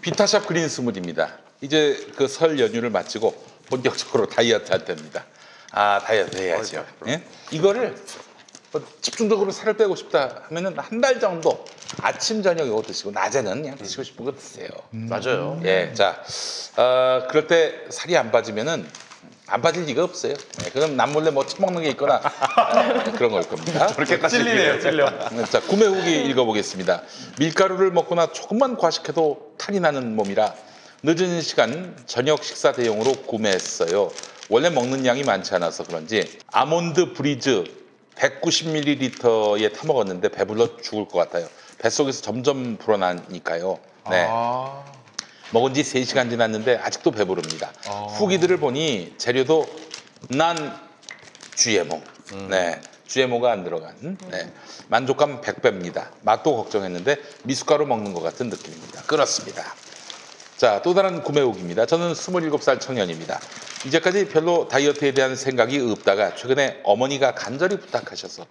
비타샵 그린 스무디입니다. 이제 그 설 연휴를 마치고 본격적으로 다이어트 할 때입니다. 다이어트 해야죠. 예? 이거를 집중적으로 살을 빼고 싶다 하면은 한 달 정도 아침 저녁 이거 드시고 낮에는 그냥 드시고 싶은 거 드세요. 맞아요. 예, 자, 그럴 때 살이 안 빠지면은 안 빠질 리가 없어요. 예, 그럼 남몰래 뭐 처먹는 게 있거나 그런 걸 겁니다. 그렇게까지 찔리네요, 찔려. 자, 구매 후기 읽어보겠습니다. 밀가루를 먹거나 조금만 과식해도 탈이 나는 몸이라 늦은 시간 저녁 식사 대용으로 구매했어요. 원래 먹는 양이 많지 않아서 그런지 아몬드 브리즈 190ml에 타 먹었는데 배불러 죽을 것 같아요. 뱃속에서 점점 불어나니까요. 네. 먹은 지 3시간 지났는데 아직도 배부릅니다. 후기들을 보니 재료도 난 GMO. 네. GMO가 안 들어간. 네. 만족감 100배입니다. 맛도 걱정했는데 미숫가루 먹는 것 같은 느낌입니다. 그렇습니다. 자, 또 다른 구매 후기입니다. 저는 27살 청년입니다. 이제까지 별로 다이어트에 대한 생각이 없다가 최근에 어머니가 간절히 부탁하셔서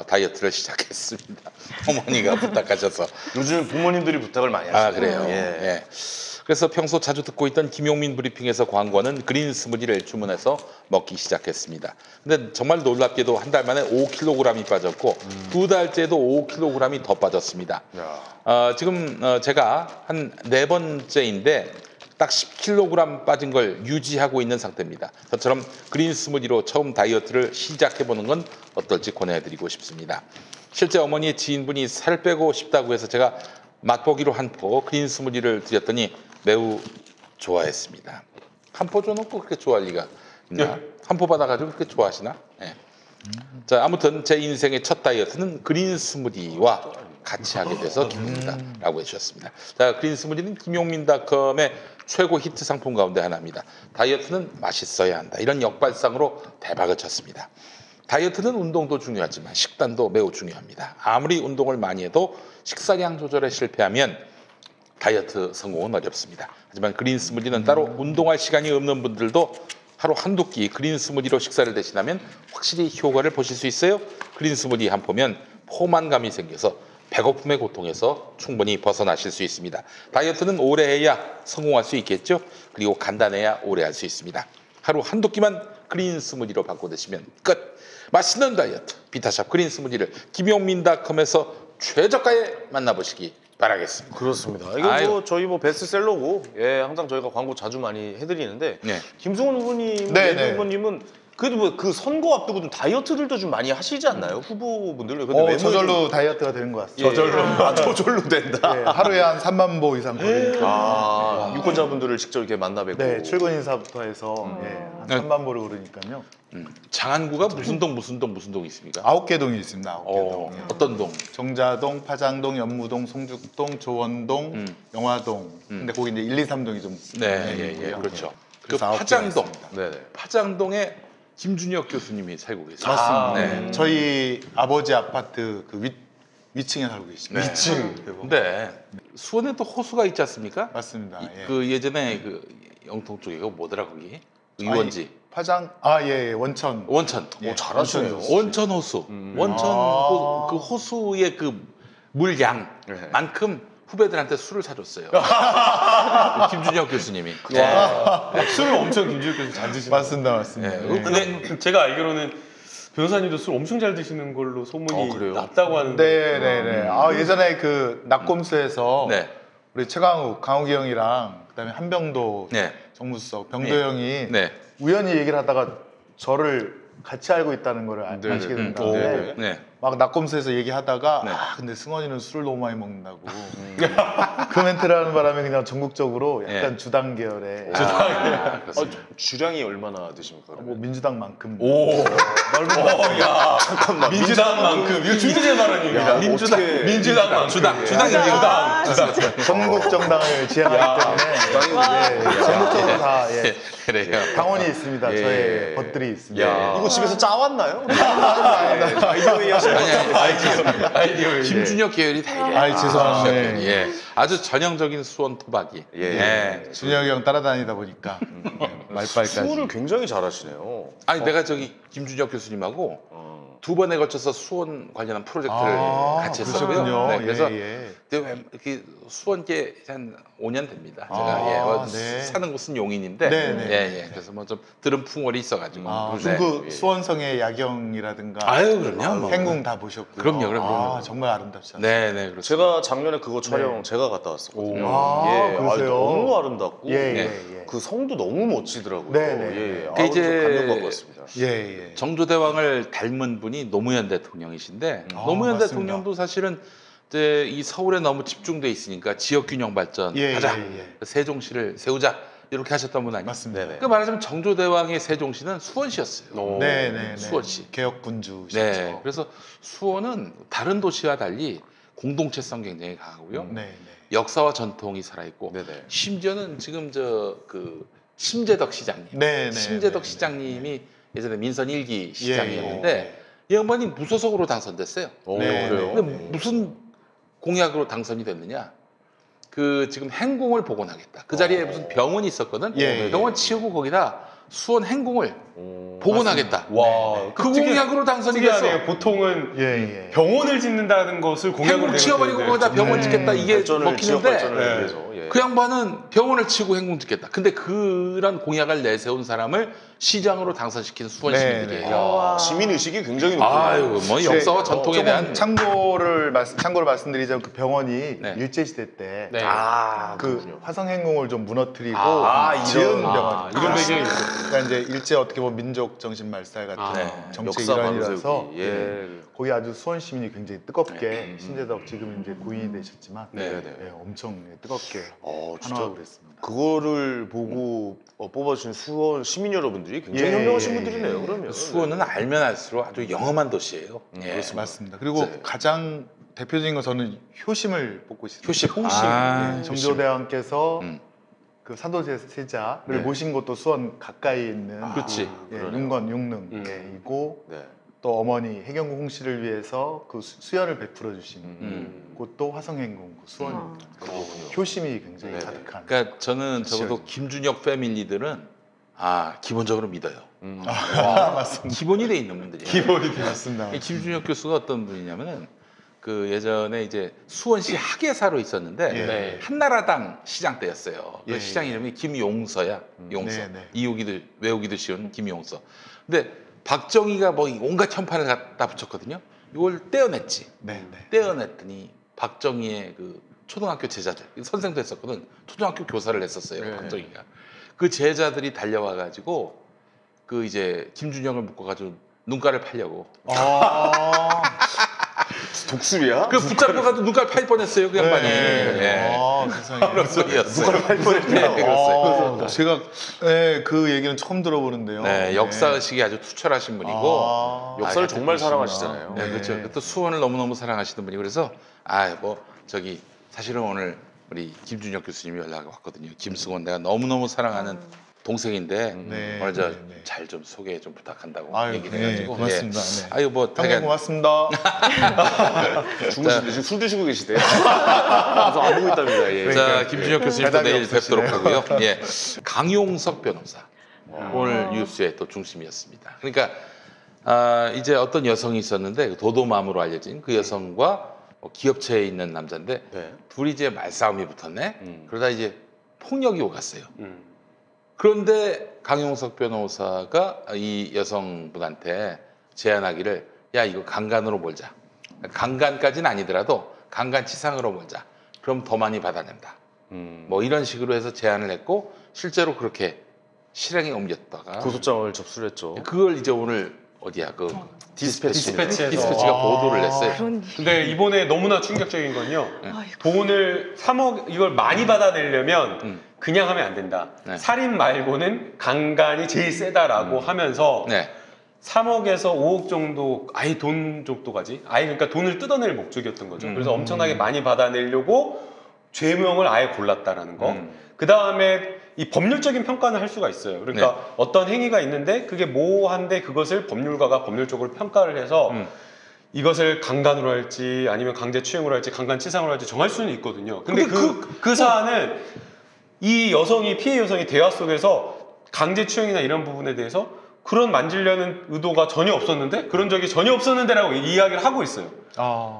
다이어트를 시작했습니다. 어머니가 부탁하셔서. 요즘 부모님들이 부탁을 많이 하시죠. 그래요? 예. 그래서 평소 자주 듣고 있던 김용민 브리핑에서 광고하는 그린 스무디를 주문해서 먹기 시작했습니다. 근데 정말 놀랍게도 한 달 만에 5kg이 빠졌고 2달째도 5kg이 더 빠졌습니다. 지금 제가 한 4번째인데 딱 10kg 빠진 걸 유지하고 있는 상태입니다. 저처럼 그린 스무디로 처음 다이어트를 시작해보는 건 어떨지 권해드리고 싶습니다. 실제 어머니의 지인분이 살 빼고 싶다고 해서 제가 맛보기로 한 포 그린 스무디를 드렸더니 매우 좋아했습니다. 한 포 줘놓고 그렇게 좋아할 리가 있나? 한 포 받아가지고 그렇게 좋아하시나? 네. 자, 아무튼 제 인생의 첫 다이어트는 그린 스무디와 같이 하게 돼서 기쁩니다. 라고 해주셨습니다. 자, 그린 스무디는 김용민닷컴의 최고 히트 상품 가운데 하나입니다. 다이어트는 맛있어야 한다. 이런 역발상으로 대박을 쳤습니다. 다이어트는 운동도 중요하지만 식단도 매우 중요합니다. 아무리 운동을 많이 해도 식사량 조절에 실패하면 다이어트 성공은 어렵습니다. 하지만 그린 스무디는 따로 운동할 시간이 없는 분들도 하루 한두 끼 그린 스무디로 식사를 대신하면 확실히 효과를 보실 수 있어요. 그린 스무디 한 포면 포만감이 생겨서 배고픔의 고통에서 충분히 벗어나실 수 있습니다. 다이어트는 오래 해야 성공할 수 있겠죠. 그리고 간단해야 오래 할 수 있습니다. 하루 한두 끼만 그린 스무디로 바꿔 드시면 끝. 맛있는 다이어트 비타샵 그린 스무디를 김용민닷컴에서 최저가에 만나보시기 바라겠습니다. 그렇습니다. 이거 뭐 저희 뭐 베스트셀러고 항상 저희가 광고 자주 많이 해드리는데 김승훈 후보님, 예비 후보님은 그래도 뭐 그 선거 앞두고 좀 다이어트들도 좀 많이 하시지 않나요? 후보분들. 근데 저절로 다이어트가 되는 것 같습니다. 저절로? 저절로 된다? 하루에 한 3만 보 이상 걸으니까. 유권자분들을 직접 이렇게 만나 뵙고. 네, 출근 인사부터 해서 한 3만 보를 걸으니까요. 장안구가 무슨 동이 있습니까? 9개 동이 있습니다. 9개 동. 어떤 동? 정자동, 파장동, 연무동, 송죽동, 조원동, 영화동. 근데 거기 이제 1, 2, 3동이 좀. 그렇죠. 그 그래서 9개가 파장동. 네네. 파장동에 김준혁 교수님이 살고 계세요. 맞습니다. 저희 아버지 아파트 그 위층에 살고 계십니다. 위층. 근데 수원에 또 호수가 있지 않습니까? 맞습니다. 그 예전에 그 영통 쪽에 뭐더라 거기? 의원지. 파장 원천. 원천. 잘하시네요. 원천 호수. 원천 그 호수의 그 물량만큼 후배들한테 술을 사줬어요. 김준혁 교수님이. 술을 엄청 김준혁 교수 잘 드시는. 맞습니다. 근데 제가 알기로는 변호사님도 술 엄청 잘 드시는 걸로 소문이 났다고 하는데. 네네네. 예전에 그 낙곰수에서 우리 최강욱, 강욱이 형이랑 그다음에 한병도 정무수석, 병도 형이 우연히 얘기를 하다가 저를 같이 알고 있다는 걸 아시게 된다는데 막 낙검수에서 얘기하다가 근데 승원이는 술을 너무 많이 먹는다고 그 멘트를 하는 바람에 그냥 전국적으로 약간 주당 계열의 주량이 얼마나 드십니까? 뭐 민주당만큼 잠깐만 민주당만큼 이거 주민의 발언입니다. 민주당만큼 주당 전국 정당을 지향하기 때문에 전국적으로 다 그래요. 당원이 있습니다. 저의 벗들이 있습니다. 이거 집에서 짜왔나요? 아니다. 아이디어웨이 하신 아니, 김준혁 계열이 다 이래. 죄송합니다. 예. 아주 전형적인 수원 토박이. 준혁이 형 따라다니다 보니까 말빨까지. 수호를 굉장히 잘하시네요. 아니 내가 저기 김준혁 교수님하고 2번에 걸쳐서 수원 관련한 프로젝트를 같이 했었고요. 네, 그래서 이렇게 수원계 한 5년 됩니다. 제가 사는 곳은 용인인데, 그래서 뭐 좀 들은 풍월이 있어가지고. 그 수원성의 야경이라든가, 그럼요. 행궁 다 보셨고요. 그럼요. 정말 아름답잖아요. 네, 그렇죠. 제가 작년에 그거 촬영 제가 갔다 왔었거든요. 그러세요? 너무 아름답고 그 성도 너무 멋지더라고요. 그 이제 감명 받았습니다. 정조대왕을 닮은 분이 노무현 대통령이신데 노무현 맞습니다. 대통령도 사실은 이제 이 서울에 너무 집중돼 있으니까 지역 균형 발전 하자, 세종시를 세우자 이렇게 하셨던 분 아니에요? 맞습니다. 그 말하자면 정조대왕의 세종시는 수원시였어요. 수원시. 개혁군주시죠. 그래서 수원은 다른 도시와 달리 공동체성 굉장히 강하고요. 역사와 전통이 살아있고 심지어는 지금 그 심재덕 시장님, 심재덕 시장님이 예전에 민선 1기 시장이었는데 이 양반이 무소속으로 당선됐어요. 그래요? 근데 무슨 공약으로 당선이 됐느냐? 그 지금 행궁을 복원하겠다. 그 자리에 무슨 병원이 있었거든. 병원 치우고 거기다 수원 행궁을 복원하겠다. 그 공약으로 당선이 됐어. 보통은 병원을 짓는다는 것을 공약으로 행궁 치워버리고 거기다 병원 짓겠다 이게 먹히는데 그 양반은 병원을 치고 행궁 짓겠다. 근데 그런 공약을 내세운 사람을 시장으로 당선시킨 수원 시민들이에요. 시민 의식이 굉장히 높아요. 뭐 역사와 전통에 대한 참고를 말씀드리자면 그 병원이 일제 시대 때 그 화성행궁을 좀 무너뜨리고 지은 병원. 이런 배경이 그러니까 이제 일제 어떻게 보면 민족 정신 말살 같은 정책 일환이라서 거기 아주 수원 시민이 굉장히 뜨겁게 신재덕 지금 이제 고인이 되셨지만 엄청 뜨겁게 환호하고 그랬습니다. 그거를 보고 뽑아주신 수원 시민 여러분들이 굉장히 현명하신 분들이네요. 그러면 수원은 알면 알수록 아주 영험한 도시예요. 맞습니다. 그리고 가장 대표적인 건 저는 효심을 뽑고 싶습니다. 효심. 정조대왕께서 그 사도세자를 모신 곳도 수원 가까이 있는 윤건 용릉이고 또 어머니 해경궁 홍씨를 위해서 그 수연을 베풀어 주신 곳도 화성행궁 수원. 효심이 굉장히 가득한. 그러니까 저는 적어도 김준혁 패밀리들은 기본적으로 믿어요. 맞습니다. 기본이 돼 있는 분들이에요. 기본이 돼 있습니다. 김준혁 교수가 어떤 분이냐면은 그 예전에 이제 수원시 학예사로 있었는데 한나라당 시장 때였어요. 그 시장 이름이 김용서야. 용서. 외우기도 쉬운 김용서. 근데 박정희가 뭐 온갖 현판을 갖다 붙였거든요. 이걸 떼어냈지. 떼어냈더니 박정희의 그 초등학교 제자들, 선생도 했었거든. 초등학교 교사를 했었어요. 박정희가. 그 제자들이 달려와 가지고 그 이제 김준혁을 묶어가지고 눈가를 팔려고. 독수리야? 그 붙잡혀가지고 눈깔 팔 뻔했어요, 그 양반이. 그런 소리였어요. 눈깔 팔 뻔했네요. 그랬어요. 제가 그 얘기는 처음 들어보는데요. 역사 의식이 아주 투철하신 분이고 역사를 정말 사랑하시잖아요. 그렇죠. 또 수원을 너무너무 사랑하시는 분이고 그래서 사실은 오늘 우리 김준혁 교수님이 연락이 왔거든요. 김승원 내가 너무너무 사랑하는 동생인데 오늘 잘 좀 소개 좀 부탁한다고 얘기를 해가지고 고맙습니다. 형님 고맙습니다. 주무시는데 지금 술 드시고 계시대요. 그래서 안 보고 있답니다. 자, 김준혁 교수님도 내일 뵙도록 하고요. 강용석 변호사 오늘 뉴스의 또 중심이었습니다. 그러니까 이제 어떤 여성이 있었는데 도도맘으로 알려진 그 여성과 기업체에 있는 남자인데 둘이 이제 말싸움이 붙었네. 그러다 이제 폭력이 오갔어요. 그런데 강용석 변호사가 이 여성분한테 제안하기를 이거 강간으로 몰자. 강간까지는 아니더라도 강간치상으로 몰자. 그럼 더 많이 받아낸다. 뭐 이런 식으로 해서 제안을 했고 실제로 그렇게 실행에 옮겼다가 고소장을 접수를 했죠. 그걸 이제 오늘 어디야 디스패치에서 디스패치가 보도를 냈어요. 근데 이번에 너무나 충격적인 건요. 돈을 3억 이걸 많이 받아내려면 그냥 하면 안 된다. 살인 말고는 강간이 제일 세다라고 하면서 3억에서 5억 정도 아예 돈 정도까지 그러니까 돈을 뜯어낼 목적이었던 거죠. 그래서 엄청나게 많이 받아내려고 죄명을 아예 골랐다라는 거. 그 다음에 이 법률적인 평가는 할 수가 있어요. 그러니까 어떤 행위가 있는데 그게 모호한데 그것을 법률가가 법률적으로 평가를 해서 이것을 강간으로 할지 아니면 강제추행으로 할지 강간치상으로 할지 정할 수는 있거든요. 근데 그 사안은 이 여성이 피해 여성이 대화 속에서 강제추행이나 이런 부분에 대해서 그런 만지려는 의도가 전혀 없었는데 그런 적이 전혀 없었는데라고 이야기를 하고 있어요.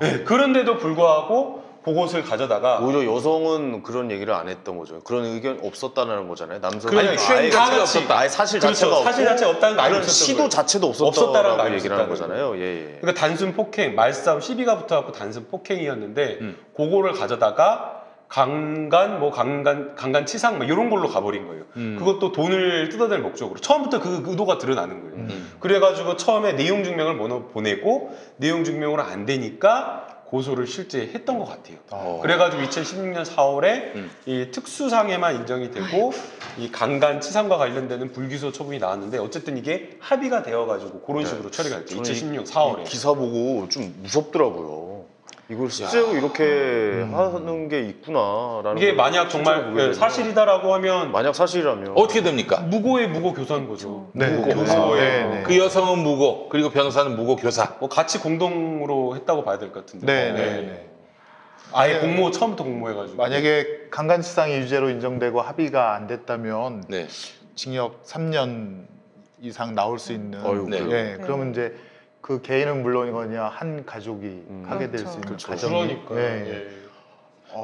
네, 그런데도 불구하고 그것을 가져다가 오히려 여성은 그런 얘기를 안 했던 거죠. 그런 의견 없었다는 거잖아요. 남성은 그러니까 추행 자체가 없었다. 아예 사실 그렇죠. 자체가 사실 자체가 없다는 거 그런 시도 자체도 없었다라고 얘기를 하는 거잖아요. 거잖아요. 예, 예. 그러니까 단순 폭행, 말싸움, 시비가 붙어갖고 단순 폭행이었는데 그거를 가져다가 강간치상 뭐 이런 걸로 가버린 거예요. 그것도 돈을 뜯어낼 목적으로 처음부터 그 의도가 드러나는 거예요. 그래가지고 처음에 내용 증명을 보내고 내용 증명으로 안 되니까 고소를 실제 했던 것 같아요. 그래가지고 2016년 4월에 이 특수상해만 인정이 되고 이 강간치상과 관련되는 불기소 처분이 나왔는데 어쨌든 이게 합의가 되어가지고 그런 식으로 처리가 됐죠. 2016년 4월에. 기사 보고 좀 무섭더라고요. 이걸 실제로 이렇게 하는 게 있구나라는. 이게 만약 정말 사실이다라고 하면 만약 사실이라면 어떻게 됩니까? 무고의 무고 교사인 거죠. 네. 무고 교사예요. 네. 그 여성은 무고 그리고 변호사는 무고 교사. 뭐 같이 공동으로 했다고 봐야 될 것 같은데. 네. 아예 공모 처음부터 공모해가지고. 만약에 강간치상이 유죄로 인정되고 합의가 안 됐다면 네. 징역 3년 이상 나올 수 있는. 어휴, 네. 그러면 이제 그 개인은 물론이거냐 한 가족이 하게 될 수 있는 가정이. 그러니까요. 네.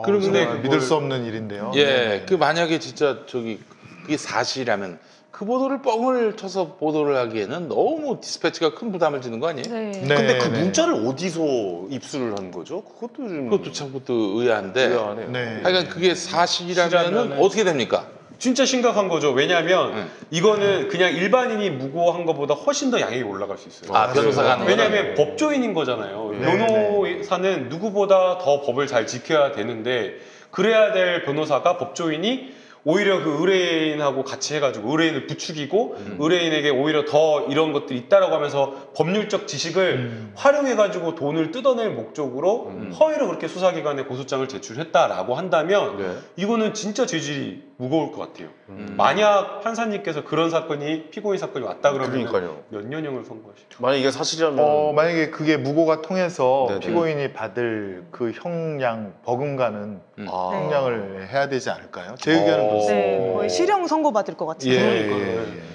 그런데 정말 믿을 수 없는 일인데요. 예, 그 만약에 진짜 그게 사실이라면 그 보도를 뻥을 쳐서 보도를 하기에는 너무 디스패치가 큰 부담을 지는 거 아니에요? 네. 근데 그 문자를 어디서 입수를 한 거죠? 그것도 참 그것도 의아한데. 의아하네요. 네. 하여간 그게 사실이라면은 어떻게 됩니까? 진짜 심각한 거죠. 왜냐하면 이거는 그냥 일반인이 무고한 것보다 훨씬 더 양형이 올라갈 수 있어요. 변호사가 하는 왜냐하면 법조인인 거잖아요. 변호사는 누구보다 더 법을 잘 지켜야 되는데 그래야 될 변호사가 법조인이 오히려 그 의뢰인하고 같이 해가지고 의뢰인을 부추기고 의뢰인에게 오히려 더 이런 것들이 있다라고 하면서 법률적 지식을 활용해가지고 돈을 뜯어낼 목적으로 허위로 그렇게 수사기관에 고소장을 제출했다라고 한다면 이거는 진짜 죄질이 무거울 것 같아요. 만약 판사님께서 그런 사건이 피고인 사건이 왔다 그러면 몇 년형을 선고하시죠? 만약 이게 사실이라면 만약에 그게 무고가 통해서 피고인이 받을 그 형량 버금가는 형량을 해야 되지 않을까요? 제 의견은 그렇습니다. 네, 거의 실형 선고받을 것 같아요.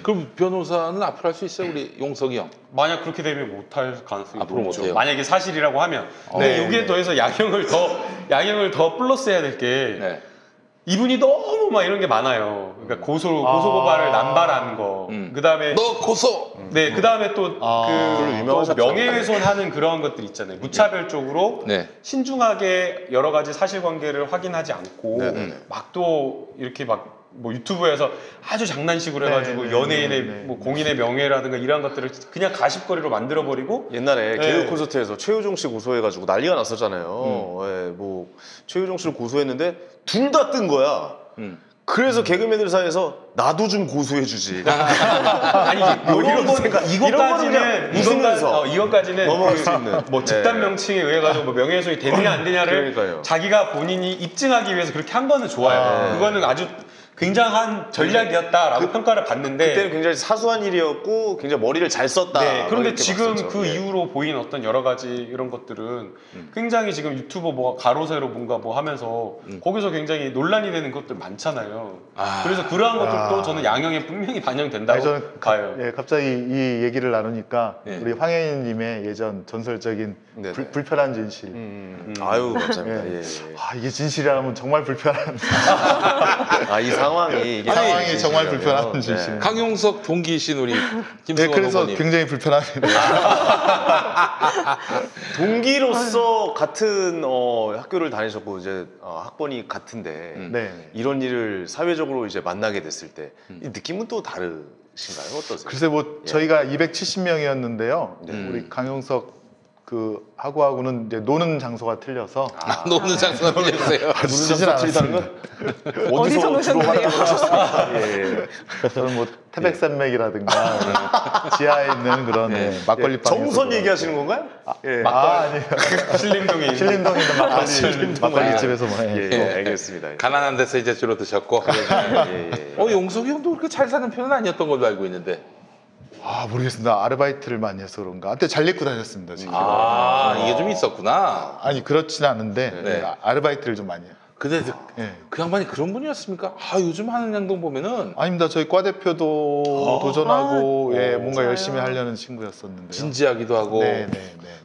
그럼 변호사는 앞으로 할 수 있어요, 우리 용석이 형? 만약 그렇게 되면 못할 가능성이 앞으로 높죠. 못해요. 만약에 사실이라고 하면. 근데 여기에 더해서 양형을 더 플러스해야 될 게 이분이 너무 막 이런 게 많아요. 그러니까 고소고발을 남발한 거. 그다음에 너 고소. 네, 그다음에 또 그 명예훼손하는 그런 것들 있잖아요. 무차별적으로 신중하게 여러 가지 사실관계를 확인하지 않고 막 또 이렇게 막 뭐 유튜브에서 아주 장난식으로 해가지고 연예인의 뭐 공인의 명예라든가 이런 것들을 그냥 가십거리로 만들어버리고 옛날에 개그 콘서트에서 최유종 씨 고소해가지고 난리가 났었잖아요. 뭐 최유종 씨를 고소했는데 둘 다 뜬 거야. 그래서 개그맨들 사이에서 나도 좀 고소해주지. 아니지. 이것까지는 넘어갈 수 있는. 뭐 집단 명칭에 의해 가지고 뭐 명예훼손이 되느냐 안 되냐를 자기가 본인이 입증하기 위해서 그렇게 한 거는 좋아요. 그거는 아주 굉장한 전략이었다라고 평가를 받는데 그때는 굉장히 사소한 일이었고 굉장히 머리를 잘 썼다. 그런데 지금 그 이후로 보인 어떤 여러 가지 이런 것들은 굉장히 지금 유튜버 뭐 가로세로 뭔가 뭐 하면서 거기서 굉장히 논란이 되는 것들 많잖아요. 그래서 그러한 것들도 저는 양형에 분명히 반영된다고 저는 봐요. 갑자기 이 얘기를 나누니까 우리 황혜인님의 예전 전설적인 불편한 진실. 아유 감사합니다. 이게 진실이라면 정말 불편한. 이 상황이 정말 불편한 진실. 강용석 동기이신 우리 김승원 그래서 어머님. 굉장히 불편합니다. 동기로서 같은 학교를 다니셨고 이제 학번이 같은데 이런 일을 사회적으로 이제 만나게 됐을 때 이 느낌은 또 다르신가요? 어떠세요? 글쎄 뭐 저희가 270명이었는데요. 우리 강용석 그 하고는 이제 노는 장소가 틀려서 노는 장소가 틀렸어요. 노는 장소 틀리다는 건 어디서 노셨는데요? 저는 뭐 태백산맥이라든가 지하에 있는 그런 막걸리 방 정선 얘기하시는 건가요? 아니에요. 신림동에 있는 막걸리 집에서 뭐 알겠습니다. 가난한 데서 이제 주로 드셨고. 용석이 형도 그렇게 잘 사는 편은 아니었던 걸로 알고 있는데. 모르겠습니다. 아르바이트를 많이 해서 그런가. 한때 잘 입고 다녔습니다. 지금. 이게 좀 있었구나. 아니 그렇진 않은데 아르바이트를 좀 많이 해요. 근데 그 양반이 그런 분이었습니까? 요즘 하는 행동 보면은 아닙니다. 저희 과 대표도 도전하고 뭔가 맞아요. 열심히 하려는 친구였었는데 진지하기도 하고.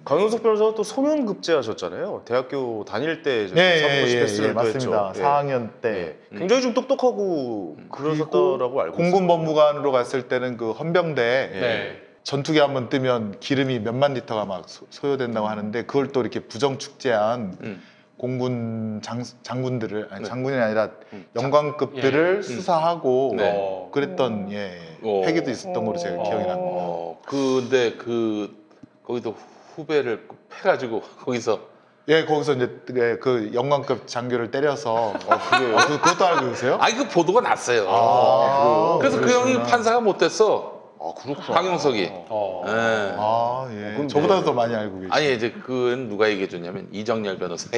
강용석 변호사가 또 소년급제 하셨잖아요. 대학교 다닐 때 예, 맞습니다. 4학년 때 굉장히 좀 똑똑하고 그러셨다라고 알고 있어요. 공군법무관으로 갔을 때는 그 헌병대 전투기 한번 뜨면 기름이 몇만 리터가 막 소요된다고 하는데 그걸 또 이렇게 부정축제한 공군 장군들을 아니 장군이 아니라 영관급들을 수사하고 그랬던 회기도 있었던 걸로 제가 기억이 납니다. 근데 거기도 후배를 패가지고 거기서 거기서 이제 그 영관급 장교를 때려서 그것도 알고 계세요? 그 보도가 났어요. 그래서 그 형이 판사가 못 됐어. 그렇구나. 강용석이. 저보다 더 많이 알고 계시죠. 아니 이제 그건 누가 얘기해 줬냐면 이정열 변호사가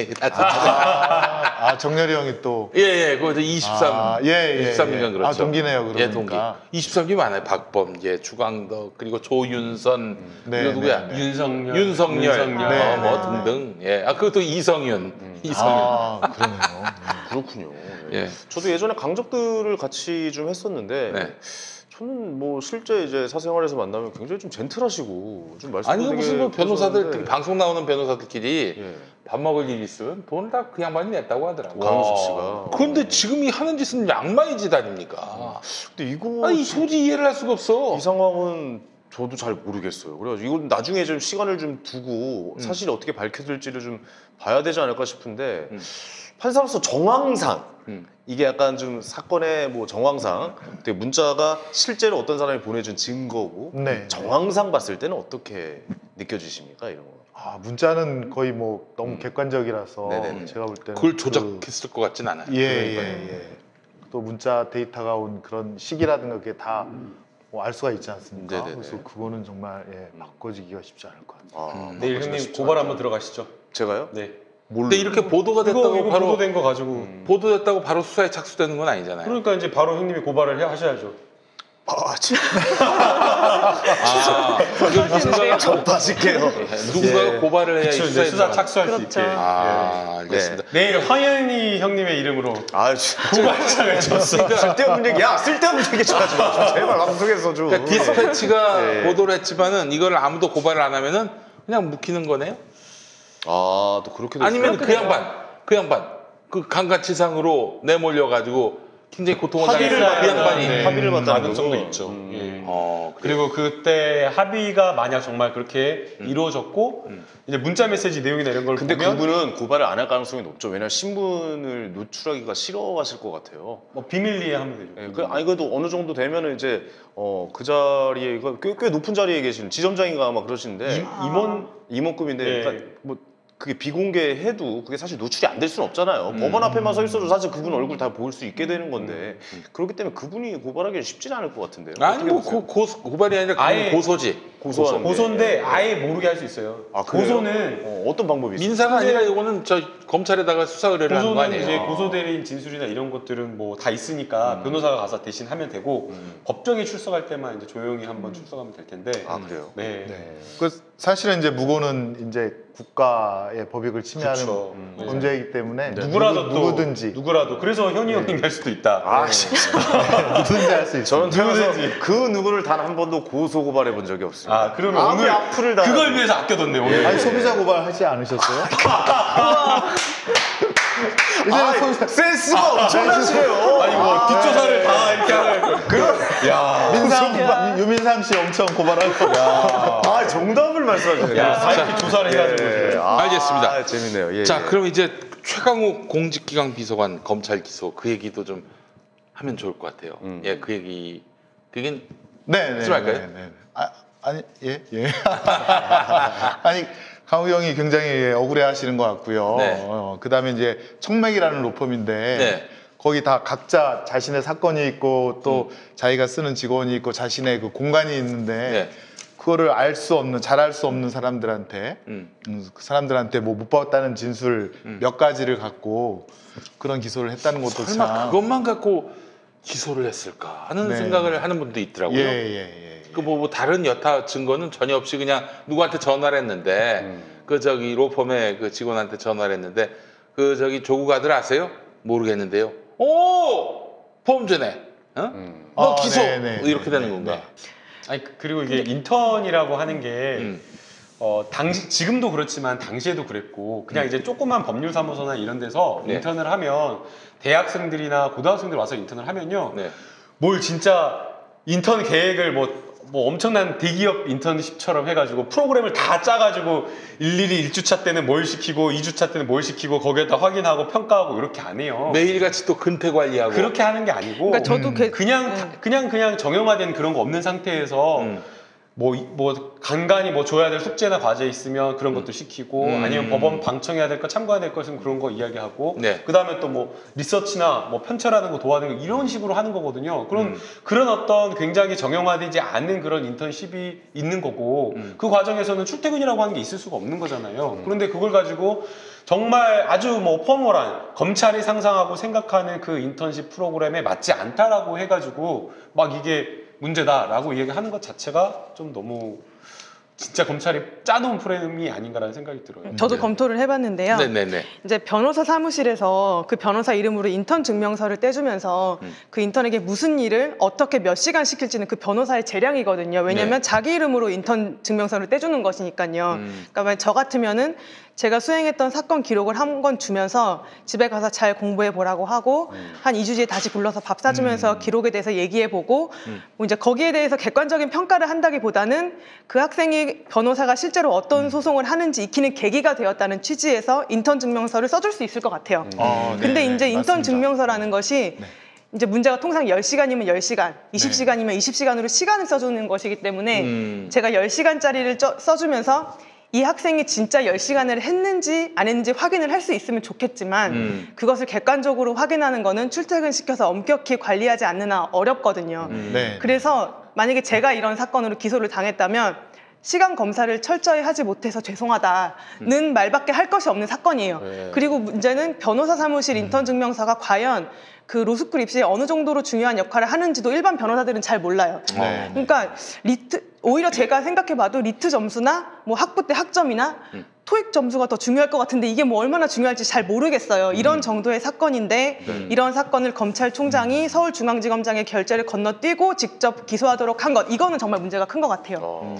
정렬이 형이 또 그거 23년 그렇죠. 동기네요, 그러니까. 동기. 23기 많아요. 박범계, 주광덕, 그리고 조윤선, 그리고 누구야? 윤석열, 뭐 등등. 그것도 이성윤. 그러네요. 그렇군요. 저도 예전에 강적들을 같이 좀 했었는데 저는 뭐 실제 이제 사생활에서 만나면 굉장히 좀 젠틀하시고 좀 말씀도 무슨 뭐 변호사들 방송 나오는 변호사들끼리 밥 먹을 일 있으면 돈을 다 그 양반이 냈다고 하더라고. 강용석 씨가. 그런데 지금 이 하는 짓은 양마의 짓 아닙니까? 근데 이거 이 소지 이해를 할 수가 없어. 이 상황은 저도 잘 모르겠어요. 그래가지고 이건 나중에 좀 시간을 좀 두고 사실이 어떻게 밝혀질지를 좀 봐야 되지 않을까 싶은데 판사로서 정황상 이게 약간 좀 사건의 뭐 정황상 되게 문자가 실제로 어떤 사람이 보내준 증거고 정황상 봤을 때는 어떻게 느껴지십니까 이런 거? 문자는 거의 뭐 너무 객관적이라서 제가 볼 때는 그걸 조작했을 것 같진 않아요. 또 문자 데이터가 온 그런 시기라든가 그게 다 알 수가 있지 않습니까? 그래서 그거는 정말 바꿔지기가 쉽지 않을 것 같아요. 내일 형님 고발 한번 들어가시죠. 제가요? 네. 근데 이렇게 보도가 됐다고 이거 바로 보도된 거 가지고 보도됐다고 바로 수사에 착수되는 건 아니잖아요. 그러니까 이제 바로 형님이 고발을 하셔야죠. 전파질게요. 누군가 고발을 해야 수사에 수사 착수할 수 있게. 알겠습니다. 내일 황현희 형님의 이름으로 고발장을 줬으니까 쓸데없는 얘기 좀 하지 마. 제발 방송에서 좀. 그러니까 디스패치가 보도를 했지만은 이걸 아무도 고발을 안 하면은 그냥 묵히는 거네요. 또 그렇게 아니면 그 양반 그 강간치상으로 내몰려 가지고 굉장히 고통을 당해서 그 양반이 합의를 받는 가능성도 있죠. 그리고 그때 합의가 만약 정말 그렇게 이루어졌고 이제 문자 메시지 내용이나 이런 걸 근데 보면 그분은 고발을 안 할 가능성이 높죠. 왜냐면 신분을 노출하기가 싫어하실 것 같아요. 뭐 비밀리에 하면 되죠. 그래도 어느 정도 되면은 이제 그 자리에 꽤 높은 자리에 계신 지점장인가 아마 그러시는데 임원급인데 그러니까 뭐 그게 비공개해도 그게 사실 노출이 안 될 수는 없잖아요. 법원 앞에만 서 있어도 사실 그분 얼굴 다 볼 수 있게 되는 건데 그렇기 때문에 그분이 고발하기는 쉽지는 않을 것 같은데요. 아니 뭐 고발이 아니라 아예 고소지. 고소인데 아예 모르게 할 수 있어요. 고소는 어떤 방법이 있어요? 민사가 아니라 이거는 검찰에다가 수사 의뢰를 하는 거 아니에요. 이제 고소대리인 진술이나 이런 것들은 뭐 다 있으니까 변호사가 가서 대신 하면 되고 법정에 출석할 때만 이제 조용히 한번 출석하면 될 텐데. 그래요? 네. 사실은 이제 무고는 이제 국가의 법익을 침해하는 범죄이기 때문에 누구든지 그래서 현희 형님이 할 수도 있다. 누구든지 할 수 있어요. 저는 태어나서 그 누구를 단 한 번도 고소 고발해 본 적이 없습니다. 그러면 오늘 악플을 다 그걸 위해서 아껴뒀네 오늘. 아니 소비자 고발 하지 않으셨어요? 센스가 엄청나시네요. 아니 뭐 뒷조사를 다 이렇게 하는. 유민상 씨 엄청 고발할 거야. 정답을 말씀하시네요. 다 이렇게 조사를 해가지고. 알겠습니다. 재밌네요. 자, 그럼 이제 최강욱 공직기강 비서관 검찰 기소 그 얘기도 좀 하면 좋을 것 같아요. 그 얘기 그게 하지 말까요? 아니 아니 강욱 형이 굉장히 억울해하시는 것 같고요. 그다음에 이제 청맥이라는 로펌인데 거기 다 각자 자신의 사건이 있고 또 자기가 쓰는 직원이 있고 자신의 그 공간이 있는데 그거를 알 수 없는 잘 알 수 없는 사람들한테 그 사람들한테 뭐 못 받았다는 진술 몇 가지를 갖고 그런 기소를 했다는 것도 설마 참 그것만 갖고 기소를 했을까 하는 생각을 하는 분도 있더라고요. 뭐 다른 여타 증거는 전혀 없이 그냥 누구한테 전화를 했는데 그 저기 로펌의 그 직원한테 전화를 했는데 그 저기 조국 아들 아세요? 모르겠는데요. 오! 범죄네. 어? 너 기소! 네네. 이렇게 되는 건가? 아니 그리고 이게 인턴이라고 하는 게 지금도 그렇지만 당시에도 그랬고 그냥 이제 조그만 법률사무소나 이런 데서 네. 인턴을 하면 대학생들이나 고등학생들 와서 인턴을 하면요. 네. 뭘 진짜 인턴 계획을 뭐 엄청난 대기업 인턴십처럼 해가지고 프로그램을 다 짜가지고 일일이 1주차 때는 뭘 시키고 2주차 때는 뭘 시키고 거기에다 확인하고 평가하고 이렇게 안 해요. 매일같이 또 근태 관리하고 그렇게 하는 게 아니고 그러니까 저도 그냥 정형화된 그런 거 없는 상태에서 뭐 간간히 뭐 줘야 될 숙제나 과제 있으면 그런 것도 시키고 아니면 법원 방청해야 될 거 참고해야 될 것은 그런 거 이야기하고 네. 그 다음에 또 뭐 리서치나 뭐 편철하는 거 도와드리는 거 이런 식으로 하는 거거든요. 그럼 그런 어떤 굉장히 정형화되지 않은 그런 인턴십이 있는 거고 그 과정에서는 출퇴근이라고 하는 게 있을 수가 없는 거잖아요. 그런데 그걸 가지고 정말 아주 뭐 포멀한 검찰이 상상하고 생각하는 그 인턴십 프로그램에 맞지 않다라고 해가지고 막 이게 문제다라고 얘기하는 것 자체가 좀 너무 진짜 검찰이 짜놓은 프레임이 아닌가라는 생각이 들어요. 저도 검토를 해봤는데요. 네네네. 이제 변호사 사무실에서 그 변호사 이름으로 인턴 증명서를 떼주면서 그 인턴에게 무슨 일을 어떻게 몇 시간 시킬지는 그 변호사의 재량이거든요. 왜냐하면 자기 이름으로 인턴 증명서를 떼주는 것이니까요. 그러니까 저 같으면은 제가 수행했던 사건 기록을 한 건 주면서 집에 가서 잘 공부해 보라고 하고 한 2주 뒤에 다시 불러서 밥 사주면서 기록에 대해서 얘기해 보고 뭐 이제 거기에 대해서 객관적인 평가를 한다기보다는 그 학생이 변호사가 실제로 어떤 소송을 하는지 익히는 계기가 되었다는 취지에서 인턴 증명서를 써줄 수 있을 것 같아요. 근데 이제 인턴 맞습니다. 증명서라는 것이 이제 문제가 통상 10시간이면 10시간, 20시간이면 20시간으로 시간을 써주는 것이기 때문에 제가 10시간짜리를 써주면서 이 학생이 진짜 10시간을 했는지 안 했는지 확인을 할 수 있으면 좋겠지만 그것을 객관적으로 확인하는 거는 출퇴근시켜서 엄격히 관리하지 않는 한 어렵거든요. 네. 그래서 만약에 제가 이런 사건으로 기소를 당했다면 시간 검사를 철저히 하지 못해서 죄송하다는 말밖에 할 것이 없는 사건이에요. 그리고 문제는 변호사 사무실 인턴 증명서가 과연 그 로스쿨 입시에 어느 정도로 중요한 역할을 하는지도 일반 변호사들은 잘 몰라요. 그러니까 오히려 제가 생각해봐도 리트 점수나 뭐 학부 때 학점이나 토익 점수가 더 중요할 것 같은데 이게 뭐 얼마나 중요할지 잘 모르겠어요. 이런 정도의 사건인데 이런 사건을 검찰총장이 서울중앙지검장의 결재를 건너뛰고 직접 기소하도록 한 것, 이거는 정말 문제가 큰 것 같아요.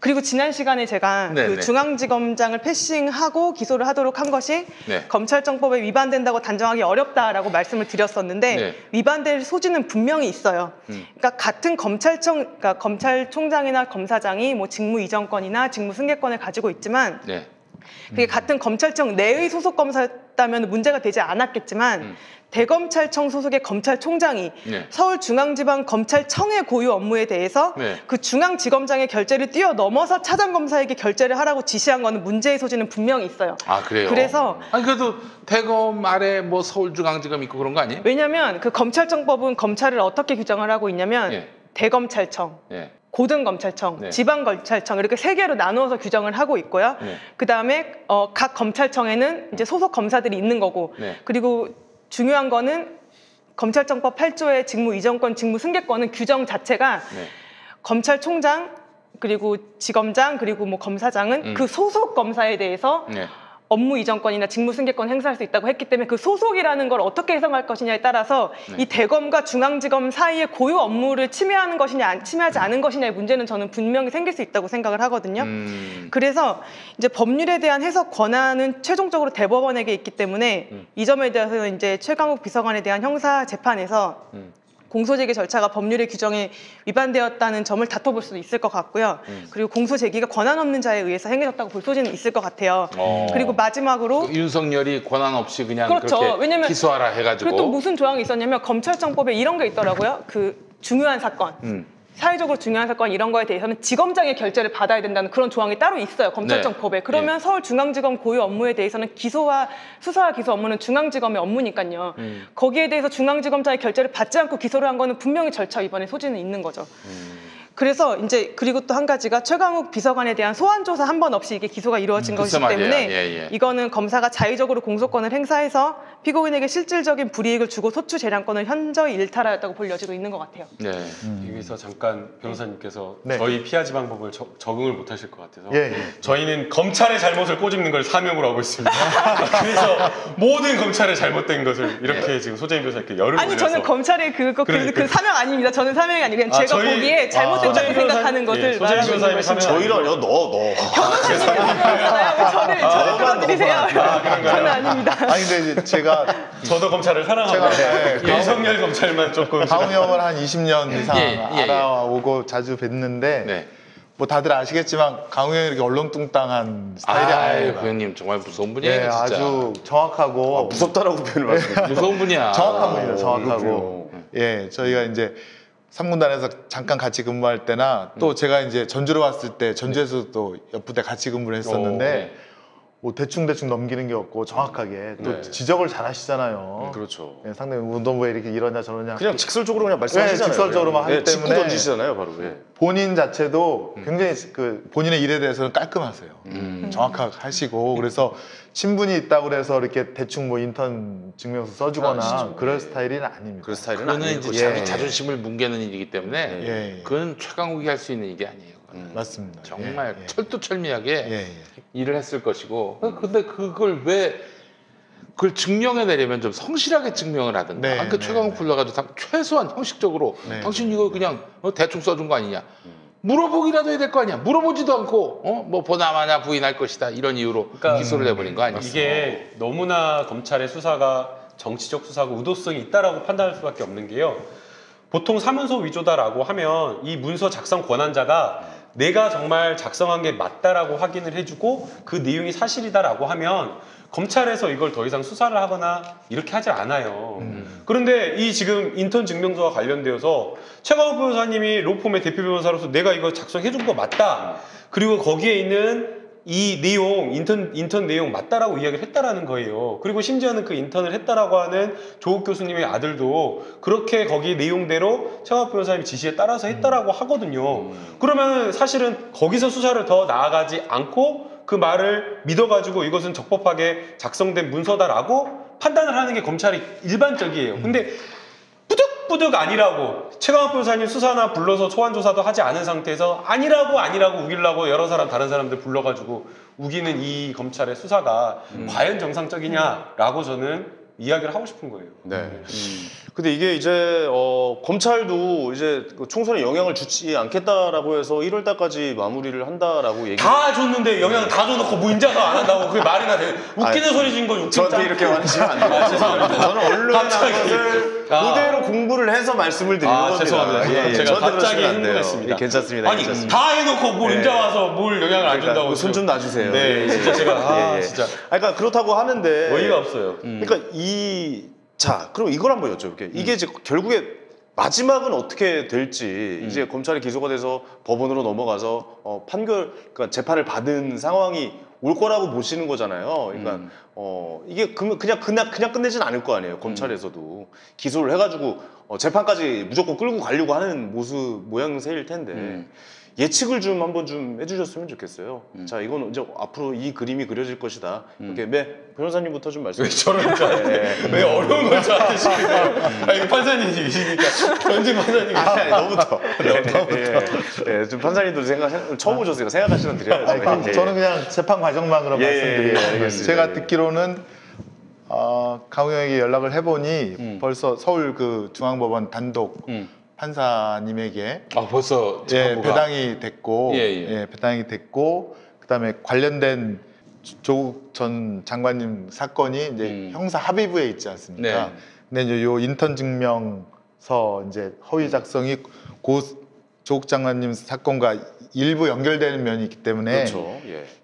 그리고 지난 시간에 제가 그 중앙지검장을 패싱하고 기소를 하도록 한 것이 검찰청법에 위반된다고 단정하기 어렵다라고 말씀을 드렸었는데 위반될 소지는 분명히 있어요. 그러니까 같은 그러니까 검찰총장이나 검사장이 뭐 직무 이전권이나 직무 승계권을 가지고 있지만 그게 같은 검찰청 내의 소속 검사였다면 문제가 되지 않았겠지만 대검찰청 소속의 검찰총장이 서울중앙지방검찰청의 고유 업무에 대해서 그 중앙지검장의 결재를 뛰어넘어서 차장검사에게 결재를 하라고 지시한 거는 문제의 소지는 분명히 있어요. 아, 그래요? 그래서 아니 그래도 대검 아래 뭐 서울중앙지검 있고 그런 거 아니에요? 왜냐하면 그 검찰청법은 검찰을 어떻게 규정을 하고 있냐면 대검찰청, 고등검찰청, 지방검찰청 이렇게 세 개로 나누어서 규정을 하고 있고요. 그 다음에 각 검찰청에는 이제 소속 검사들이 있는 거고 그리고 중요한 거는 검찰청법 8조의 직무 이전권, 직무 승계권은 규정 자체가 검찰총장 그리고 지검장 그리고 뭐 검사장은 그 소속 검사에 대해서 업무 이전권이나 직무 승계권 행사할 수 있다고 했기 때문에 그 소속이라는 걸 어떻게 해석할 것이냐에 따라서 이 대검과 중앙지검 사이의 고유 업무를 침해하는 것이냐 침해하지 않은 것이냐의 문제는 저는 분명히 생길 수 있다고 생각을 하거든요. 그래서 이제 법률에 대한 해석 권한은 최종적으로 대법원에게 있기 때문에 이 점에 대해서는 이제 최강욱 비서관에 대한 형사 재판에서 공소제기 절차가 법률의 규정에 위반되었다는 점을 다퉈볼 수도 있을 것 같고요. 그리고 공소제기가 권한 없는 자에 의해서 행해졌다고 볼 소지는 있을 것 같아요. 그리고 마지막으로 윤석열이 권한 없이 그냥 그렇죠. 그렇게 왜냐면 기소하라 해가지고 그리고 또 무슨 조항이 있었냐면 검찰청법에 이런 게 있더라고요. 그 중요한 사건. 사회적으로 중요한 사건 이런 거에 대해서는 지검장의 결재를 받아야 된다는 그런 조항이 따로 있어요. 검찰청법에. 그러면 서울중앙지검 고유 업무에 대해서는 수사와 기소 업무는 중앙지검의 업무니까요. 거기에 대해서 중앙지검장의 결재를 받지 않고 기소를 한 거는 분명히 절차 위반의 소지는 있는 거죠. 그래서 이제 그리고 또 한 가지가 최강욱 비서관에 대한 소환 조사 한 번 없이 이게 기소가 이루어진 것이기 때문에 이거는 검사가 자의적으로 공소권을 행사해서 피고인에게 실질적인 불이익을 주고 소추 재량권을 현저히 일탈하였다고 볼 여지도 있는 것 같아요. 네. 여기서 잠깐 변호사님께서 저희 피하지 방법을 적응을 못하실 것 같아서 저희는 검찰의 잘못을 꼬집는 걸 사명으로 하고 있습니다. 그래서 모든 검찰의 잘못된 것을 이렇게 지금 소재인 변호사님께 열을 아니 올려서 저는 검찰의 그 사명 아닙니다. 저는 사명이 아니고 그냥 제가 보기에 잘못됐다고 생각하는 것을 말하고 있는 것입니다. 저희라뇨? 너. 변호사님이 저를 끌어들이세요. 저는 아닙니다. 아니 근데 이제 제가 저도 검찰을 사랑합니다. 윤석열 검찰만 조금 강우 형을 한 20년 이상 알아오고 자주 뵀는데 뭐 다들 아시겠지만 강우 형이 이렇게 얼렁뚱땅한 스타일이 아니에요. 그 형님 정말 무서운 분이에요. 진짜. 아주 정확하고 무섭다라고 표현을 하시네요. 무서운 분이야. 정확한 분이에요. 정확하고. 저희가 이제 3군단에서 잠깐 같이 근무할 때나 또 제가 이제 전주로 왔을 때 전주에서 또 옆부대 같이 근무를 했었는데 뭐 대충 넘기는 게 없고 정확하게 또 지적을 잘 하시잖아요. 그렇죠. 상당히 운동부에 이렇게 이러냐 저러냐 그냥 직설적으로 그냥 말씀하시잖아요. 직설적으로만 하기 때문에 짚고 던지시잖아요, 바로. 본인 자체도 굉장히 그 본인의 일에 대해서는 깔끔하세요. 정확하게 하시고 그래서 친분이 있다고 그래서 이렇게 대충 뭐 인턴 증명서 써주거나 그럴 스타일은 아닙니다. 그런 스타일은 그거는 아니에요. 이제 자기 자존심을 뭉개는 일이기 때문에 그건 최강욱이 할 수 있는 일이 아니에요. 맞습니다. 정말 철두철미하게 일을 했을 것이고 근데 그걸 왜 그걸 증명해내려면 좀 성실하게 증명을 하든가 최강욱 불러가지고 최소한 형식적으로 당신 이거 그냥 대충 써준 거 아니냐 물어보기라도 해야 될 거 아니야. 물어보지도 않고 뭐 보나마나 부인할 것이다 이런 이유로 기소를 해버린 거 아니야. 이게 너무나 검찰의 수사가 정치적 수사고 의도성이 있다라고 판단할 수밖에 없는 게요. 보통 사문서 위조다라고 하면 이 문서 작성 권한자가 내가 정말 작성한 게 맞다라고 확인을 해주고 그 내용이 사실이다라고 하면 검찰에서 이걸 더 이상 수사를 하거나 이렇게 하지 않아요. 그런데 이 지금 인턴 증명서와 관련되어서 최강욱 변호사님이 로펌의 대표 변호사로서 내가 이거 작성해준 거 맞다. 그리고 거기에 있는 이 내용, 인턴 내용 맞다라고 이야기를 했다라는 거예요. 그리고 심지어는 그 인턴을 했다라고 하는 조국 교수님의 아들도 그렇게 거기 내용대로 최강욱 변호사님 지시에 따라서 했다라고 하거든요. 그러면 사실은 거기서 수사를 더 나아가지 않고 그 말을 믿어가지고 이것은 적법하게 작성된 문서다라고 판단을 하는 게 검찰이 일반적이에요. 근데 뿌득 아니라고 최강욱 변호사님 수사나 불러서 소환조사도 하지 않은 상태에서 아니라고 우기려고 여러 사람 다른 사람들 불러가지고 우기는 이 검찰의 수사가 과연 정상적이냐라고 저는 이야기를 하고 싶은 거예요. 근데 이게 이제 검찰도 이제 총선에 영향을 주지 않겠다라고 해서 1월 달까지 마무리를 한다라고 얘기. 다 줬는데 영향 다 줘놓고 뭐 인자서 안 한다고 그게 말이나 돼. 웃기는 소리 진 건 웃긴다. 저한테 이렇게 말하시면 안 돼요. 죄송합니다. 저는 언론에 나온 것을 그대로 공부를 해서 말씀을 드리는 겁니다. 죄송합니다. 제가 갑자기 흥분했습니다. 괜찮습니다. 아니 다 해놓고 뭘 인자 와서 뭘 영향을 안 준다고. 손 좀 놔주세요. 네, 진짜 제가 진짜. 그러니까 그렇다고 하는데 어이가 없어요. 그러니까 자, 그럼 이걸 한번 여쭤볼게요. 이게 이제 결국에 마지막은 어떻게 될지 이제 검찰이 기소가 돼서 법원으로 넘어가서 그러니까 재판을 받은 상황이 올 거라고 보시는 거잖아요. 그러니까 이게 그냥 끝내진 않을 거 아니에요. 검찰에서도 기소를 해가지고 재판까지 무조건 끌고 가려고 하는 모양새일 텐데. 예측을 좀 한번 좀 해주셨으면 좋겠어요. 자, 이건 이제 앞으로 이 그림이 그려질 것이다. 이렇게 변호사님부터 좀 말씀해 주세요. 왜 저런 왜 어려운 걸 저한테 시키세요? 아니 판사님이시니까 전직 판사님. 너부터. 좀 판사님도 처음 오셨으니까 생각하시면 드려야죠. 저는 그냥 재판 과정만으로 말씀드려요. 제가 듣기로는 강우 형에게 연락을 해보니 벌써 서울 그 중앙법원 단독 판사님에게 벌써 배당이 됐고 배당이 됐고 그다음에 관련된 조국 전 장관님 사건이 이제 형사 합의부에 있지 않습니까? 근데 이제 요 인턴 증명서 이제 허위 작성이 고 조국 장관님 사건과 일부 연결되는 면이 있기 때문에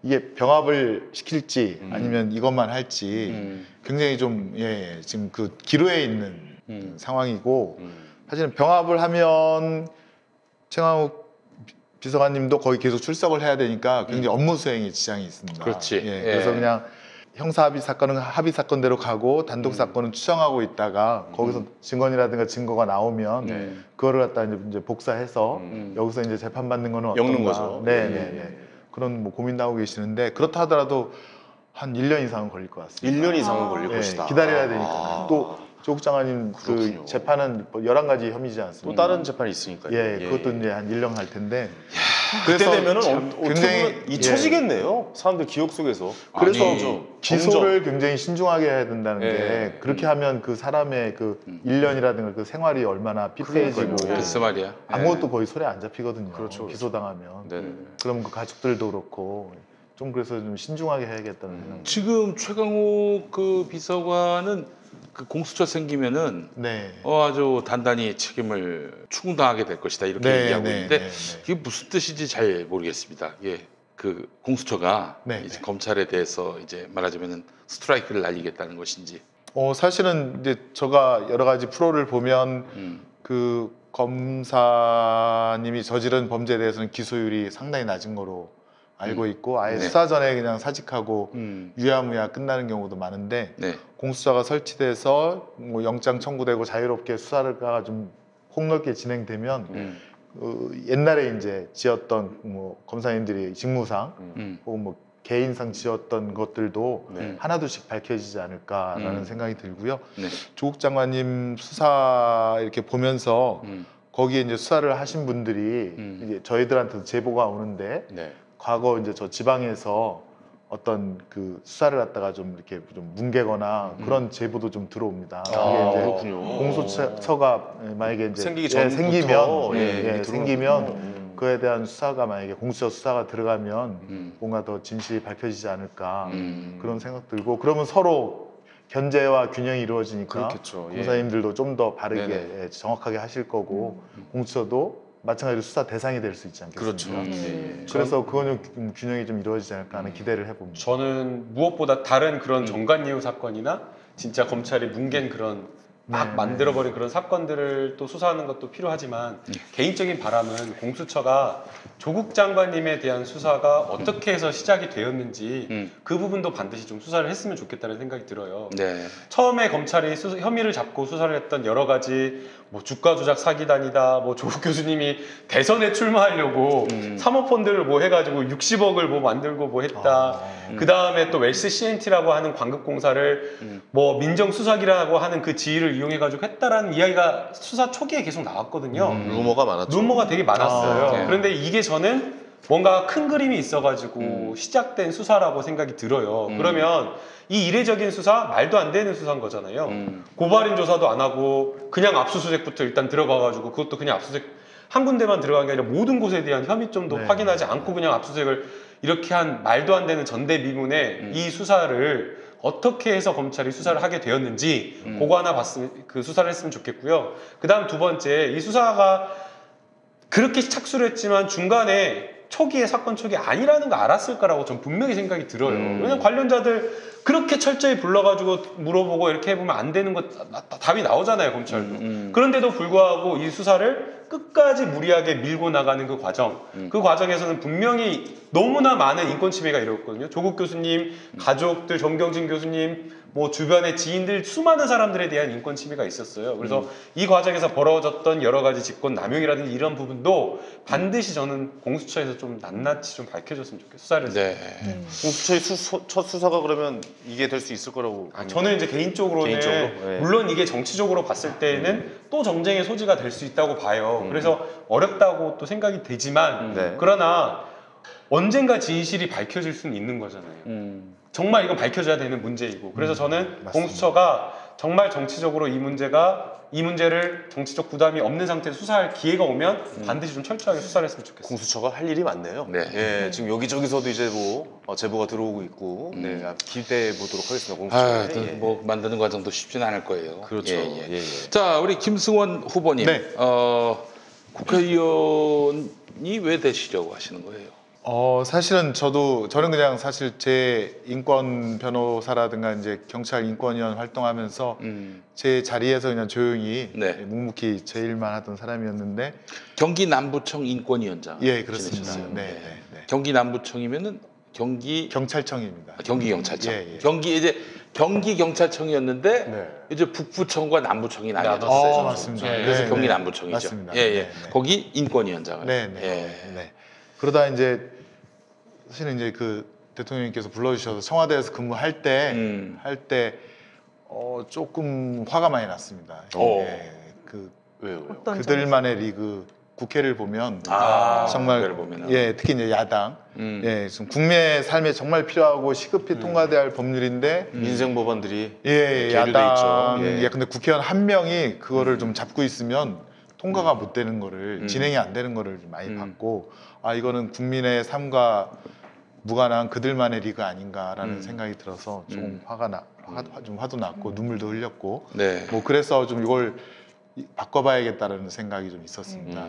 이게 병합을 시킬지 아니면 이것만 할지 굉장히 좀 지금 그 기로에 있는 상황이고 사실은 병합을 하면 최강욱 비서관님도 거의 계속 출석을 해야 되니까 굉장히 업무 수행에 지장이 있습니다. 그렇지. 그래서 그냥 형사 합의 사건은 합의 사건대로 가고 단독 사건은 추정하고 있다가 거기서 증언이라든가 증거가 나오면 그거를 갖다 이제 복사해서 여기서 이제 재판 받는 거는 어떤가. 엮는 거죠. 네. 그런 뭐 고민도 하고 계시는데 그렇다 하더라도 한 1년 이상은 걸릴 것 같습니다. 1년 이상은 걸릴 것이다. 기다려야 되니까. 또 조국 장관님 그 재판은 11가지 혐의지 않습니까? 또 다른 재판이 있으니까요. 그것도 이제 한 1년 할 텐데. 그때 되면은 굉장히 잊혀지겠네요. 사람들 기억 속에서. 그래서 아니, 기소를 굉장히 신중하게 해야 된다는 게 예. 그렇게 하면 그 사람의 그 1년이라든가 그 생활이 얼마나 피폐해지고 글쎄 말이야. 아무것도 거의 손에 안 잡히거든요. 그렇죠. 기소당하면. 네네. 그럼 그 가족들도 그렇고 좀 그래서 좀 신중하게 해야겠다는 생각. 지금 최강욱 그 비서관은 그 공수처 생기면은 아주 단단히 책임을 추궁당하게 될 것이다 이렇게 얘기하고 있는데 이게 무슨 뜻인지 잘 모르겠습니다. 이게 그 공수처가 이제 검찰에 대해서 이제 말하자면은 스트라이크를 날리겠다는 것인지. 사실은 이제 제가 여러 가지 프로를 보면 그 검사님이 저지른 범죄에 대해서는 기소율이 상당히 낮은 거로 알고 있고 아예 수사 전에 그냥 사직하고 유야무야 끝나는 경우도 많은데 공수처가 설치돼서 뭐 영장 청구되고 자유롭게 수사가 좀 폭넓게 진행되면 옛날에 이제 지었던 뭐 검사님들이 직무상 혹은 뭐 개인상 지었던 것들도 하나둘씩 밝혀지지 않을까라는 생각이 들고요. 조국 장관님 수사 이렇게 보면서 거기에 이제 수사를 하신 분들이 이제 저희들한테도 제보가 오는데 과거 이제 저 지방에서 어떤 그 수사를 갖다가 좀 이렇게 좀 뭉개거나 그런 제보도 좀 들어옵니다. 그게 이제 그렇군요. 공수처가 만약에 이제 생기기 생기면 그에 대한 수사가 만약에 공수처 수사가 들어가면 뭔가 더 진실이 밝혀지지 않을까 그런 생각 들고 그러면 서로 견제와 균형이 이루어지니까 검사님들도 좀 더 바르게 정확하게 하실 거고 공수처도 마찬가지로 수사 대상이 될 수 있지 않겠습니까? 그렇죠. 그래서 그거는 균형이 좀 이루어지지 않을까 하는 기대를 해봅니다. 저는 무엇보다 다른 그런 정관예우 사건이나 진짜 검찰이 뭉갠 그런 막 만들어버린 그런 사건들을 또 수사하는 것도 필요하지만 개인적인 바람은 공수처가 조국 장관님에 대한 수사가 어떻게 해서 시작이 되었는지 그 부분도 반드시 좀 수사를 했으면 좋겠다는 생각이 들어요. 처음에 검찰이 혐의를 잡고 수사를 했던 여러 가지 뭐 주가 조작 사기단이다, 뭐 조국 교수님이 대선에 출마하려고 사모펀드를 뭐 해가지고 60억을 뭐 만들고 뭐 했다. 그 다음에 또 웰스 CNT라고 하는 광급공사를 뭐 민정수석이라고 하는 그 지위를 이용해가지고 했다라는 이야기가 수사 초기에 계속 나왔거든요. 루머가 많았죠. 루머가 되게 많았어요. 그런데 이게 저는 뭔가 큰 그림이 있어가지고 시작된 수사라고 생각이 들어요. 그러면 이 이례적인 수사 말도 안 되는 수사인 거잖아요. 고발인 조사도 안 하고 그냥 압수수색부터 일단 들어가가지고 그것도 그냥 압수수색 한 군데만 들어간 게 아니라 모든 곳에 대한 혐의점도 확인하지 않고 그냥 압수수색을 이렇게 한 말도 안 되는 전대미문에 이 수사를 어떻게 해서 검찰이 수사를 하게 되었는지 그거 하나 그 수사를 했으면 좋겠고요. 그 다음 두 번째, 이 수사가 그렇게 착수를 했지만 중간에 초기에 사건 초기에 아니라는 거 알았을 거라고 전 분명히 생각이 들어요. 왜냐면 관련자들 그렇게 철저히 불러가지고 물어보고 이렇게 해보면 안 되는 거 답이 나오잖아요, 검찰도. 그런데도 불구하고 이 수사를 끝까지 무리하게 밀고 나가는 그 과정, 그 과정에서는 분명히 너무나 많은 인권 침해가 이루어졌거든요. 조국 교수님, 가족들, 정경진 교수님, 뭐 주변의 지인들, 수많은 사람들에 대한 인권 침해가 있었어요. 그래서 이 과정에서 벌어졌던 여러 가지 직권 남용이라든지 이런 부분도 반드시 저는 공수처에서 좀 낱낱이 좀 밝혀졌으면 좋겠어요. 수사를 했을 때. 공수처의 첫 수사가 그러면 이게 될 수 있을 거라고. 저는 이제 개인적으로는 물론 이게 정치적으로 봤을 때는 또 정쟁의 소지가 될 수 있다고 봐요. 그래서 어렵다고 또 생각이 되지만 그러나 언젠가 진실이 밝혀질 수는 있는 거잖아요. 정말 이건 밝혀져야 되는 문제이고 그래서 저는 맞습니다. 공수처가 정말 정치적으로 이 문제를 정치적 부담이 없는 상태에서 수사할 기회가 오면 반드시 좀 철저하게 수사를 했으면 좋겠어요. 공수처가 할 일이 많네요. 지금 여기저기서도 이제 뭐 제보가 들어오고 있고 기대해 보도록 하겠습니다. 공수처. 뭐 만드는 과정도 쉽지는 않을 거예요. 그렇죠. 자, 우리 김승원 후보님, 국회의원이 왜 되시려고 하시는 거예요? 사실은 저는 그냥 사실 제 인권 변호사라든가 이제 경찰 인권위원 활동하면서 제 자리에서 그냥 조용히 묵묵히 제 일만 하던 사람이었는데 경기 남부청 인권위원장 그렇습니다. 지내셨어요. 경기 남부청이면은 경찰청입니다. 경기경찰청. 예, 예. 경기경찰청이었는데 네. 이제 북부청과 남부청이 나뉘어졌어요. 맞습니다. 그래서 네, 경기남부청이죠. 맞습니다. 예, 예. 네, 네. 거기 인권위원장을. 네, 네. 예. 네. 그러다 이제 사실은 이제 그 대통령님께서 불러주셔서 청와대에서 근무할 때 조금 화가 많이 났습니다. 예, 왜요? 어떤 그들만의 리그 국회를 보면 정말 국회를 보면은. 예, 특히 이제 야당 예, 지금 국민의 삶에 정말 필요하고 시급히 통과돼야 할 법률인데 민생 법안들이 예, 계류돼 야당 있죠. 예. 예, 근데 국회의원 한 명이 그거를 좀 잡고 있으면 통과가 못 되는 거를 진행이 안 되는 거를 좀 많이 봤고 이거는 국민의 삶과 무관한 그들만의 리그 아닌가라는 생각이 들어서 좀 좀 화도 났고 눈물도 흘렸고 네. 뭐 그래서 좀 이걸 바꿔봐야겠다라는 생각이 좀 있었습니다.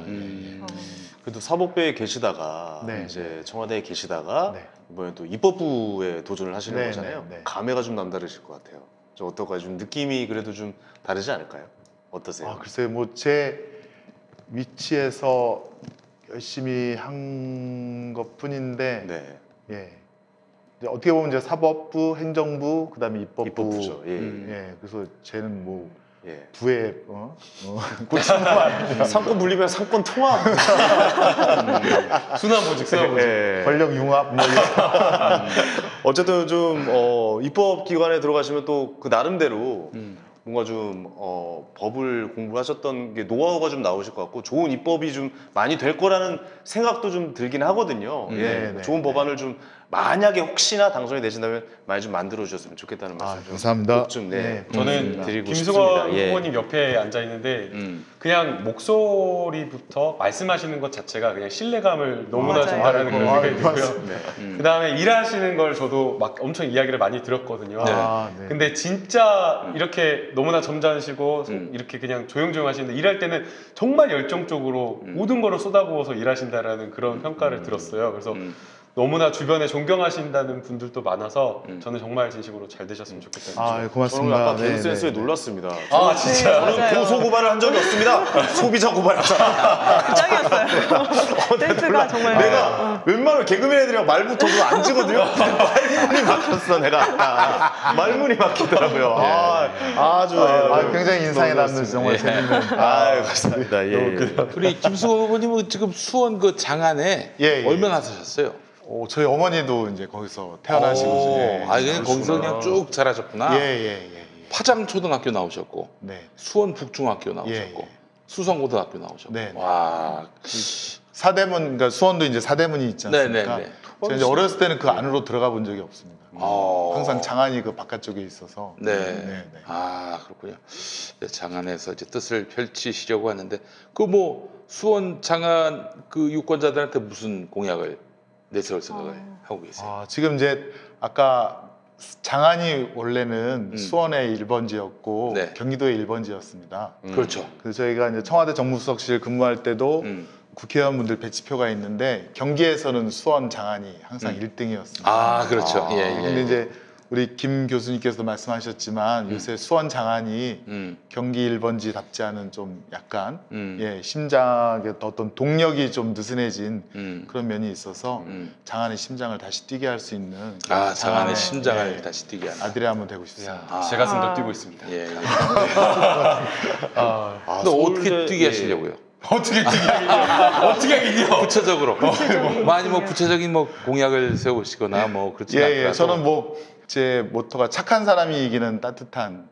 그래도 사법부에 계시다가 네. 이제 청와대에 계시다가 네. 이번에 또 입법부에 도전을 하시는 네, 거잖아요. 네, 네. 감회가 좀 남다르실 것 같아요. 좀 어떨까요? 좀 느낌이 그래도 좀 다르지 않을까요? 어떠세요? 글쎄요, 뭐 제 위치에서 열심히 한 것뿐인데, 네. 예. 이제 어떻게 보면 이제 사법부, 행정부, 그다음에 입법부죠. 예. 예, 그래서 쟤는 뭐 예. 부의 고치는 말, 상권 분리면 상권 통합. 순환보직, 순환보직. 예. 권력 융합, 뭐 이런. 어쨌든 좀 입법 기관에 들어가시면 또 그 나름대로 뭔가 좀 법을 공부하셨던 게 노하우가 좀 나오실 것 같고 좋은 입법이 좀 많이 될 거라는 생각도 좀 들긴 하거든요. 예. 네, 좋은 네. 법안을 좀 만약에 혹시나 당선이 되신다면 많이 좀 만들어 주셨으면 좋겠다는 말씀 좀 감사합니다. 꼭좀 네. 저는 드리고 김승원 싶습니다. 예. 후보님 옆에 앉아 있는데 그냥 목소리부터 말씀하시는 것 자체가 그냥 신뢰감을 너무나 맞아요. 전달하는 그런 생각이 들고요. 고맙습니다. 그다음에 일하시는 걸 저도 막 엄청 이야기를 많이 들었거든요. 네. 근데 진짜 이렇게 너무나 점잖으시고 이렇게 그냥 조용조용 하시는데 일할 때는 정말 열정적으로 모든 거를 쏟아부어서 일하신다라는 그런 평가를 들었어요. 그래서 너무나 주변에 존경하신다는 분들도 많아서 저는 정말 진심으로 잘 되셨으면 좋겠다는 예, 저는 고맙습니다. 아까 네, 개그 센스에 네, 네. 놀랐습니다. 진짜 저는 맞아요. 고소 고발을 한 적이 없습니다. 소비자 고발하자. 짱이었어요. 센스가 정말 내가 웬만하면 개그맨 애들이랑 말부터도 안 지거든요. 말문이 막혔어 내가. 말문이 막히더라고요. 아주 굉장히 인상에 남는 정말 재밌는. 감사합니다. 예. 우리 김수호 후보님은 지금 수원 그 장안에 예, 예. 얼마나 사셨어요? 저희 어머니도 이제 거기서 태어나시고, 예. 그냥 거기서 그냥 쭉 자라셨구나. 예. 파장초등학교 나오셨고, 네. 수원 북중학교 나오셨고, 예. 수성고등학교 나오셨고. 네. 와, 사대문, 그러니까 수원도 이제 사대문이 있지 않습니까? 네. 제가 이제 어렸을 때는 그 안으로 들어가 본 적이 없습니다. 항상 장안이 그 바깥쪽에 있어서. 네. 그렇군요. 네, 장안에서 이제 뜻을 펼치시려고 하는데, 그 뭐 수원 장안 그 유권자들한테 무슨 공약을 내세울 생각을 하고 계세요? 지금 이제 아까 장안이 원래는 수원의 1번지였고 네. 경기도의 1번지였습니다. 그렇죠. 그래서 저희가 이제 청와대 정무수석실 근무할 때도 국회의원분들 배치표가 있는데 경기에서는 수원 장안이 항상 1등이었습니다. 그렇죠. 근데 이제 우리 김 교수님께서도 말씀하셨지만 요새 수원 장안이 경기 1번지답지 않은 좀 약간 심장의 어떤 동력이 좀 느슨해진 그런 면이 있어서 장안의 심장을 다시 뛰게 할 수 있는 장안의 심장을 다시 뛰게 하는 아들이 한번 되고 싶습니다. 제 가슴도 뛰고 있습니다. 예. 근데 서울대- 어떻게 뛰게 하시려고요? 어떻게 뛰냐? 어떻게 하긴요? 구체적으로 많이 뭐 구체적인 뭐 공약을 세우시거나 뭐 그렇지 않더라도 저는 뭐 제 모토가 착한 사람이 이기는 따뜻한